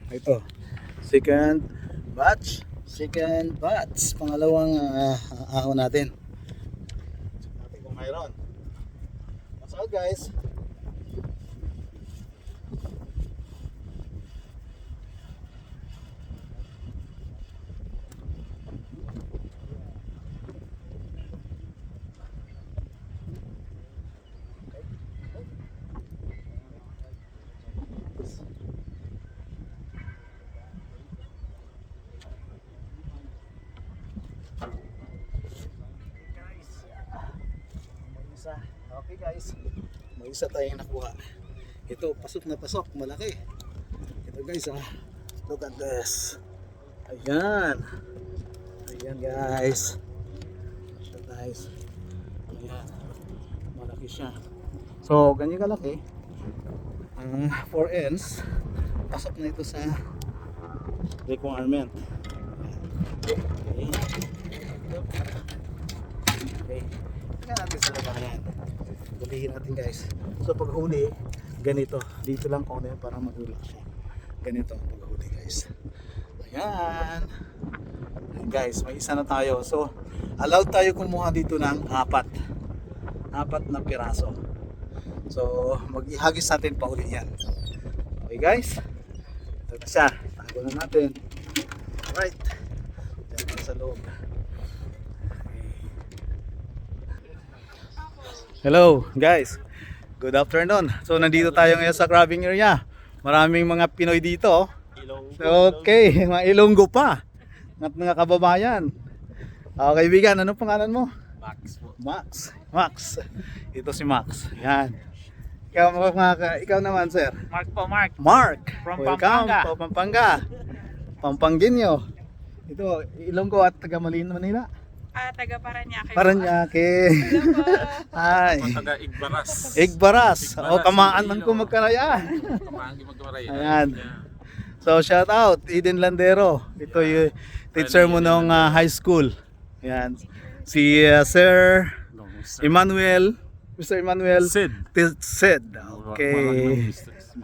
Ito, second batch. Second batch. Pangalawang ahon natin. Check natin kung mayroon. That's all guys. Okay guys, may isa tayong nakuha. Ito, pasok na pasok, malaki. Ito guys look at this. Ayan. Ayan guys. Ito guys. Ayan. Malaki siya. So, ganyan kalaki. 4 ends. Pasok na ito sa requirement. Okay. Okay. Tingnan natin sa labanan. Hulihin natin guys. So pag huli, ganito. Dito lang kung para mahula siya. Ganito ang paghuli guys. Ayan. Ayan guys, may isa na tayo. So allowed tayo kumuha dito ng apat na piraso. So mag-ihagis natin pa uli yan. Okay guys. Ito na siya. Tago na natin. Alright. Diyan sa loob. Hello guys, good afternoon. So nandito tayo ngayon sa crabbing area. Maraming mga Pinoy dito. Okay, mga Ilonggo pa. Mga kababayan. Kaibigan, ano pangalan mo? Max po. Max. Ito si Max. Yan. Ikaw naman sir. Mark po, Mark. From Welcome Pampanga. po Pampanga. Pampanginyo. Ito, Ilonggo at taga Manila. Taga Paranaque. Paranaque. Hello po. Hi. Taga Igbaras. Igbaras. O, Igbaras, kamaan man Iloilo. ko magkaraya. Kamangi magkamaraya. Ayan. So, shout out, Eden Landero. Ito yung teacher mo nung high school. Ayan. Si Sir Emmanuel. Mr. Emmanuel. Sid. Sid. Okay.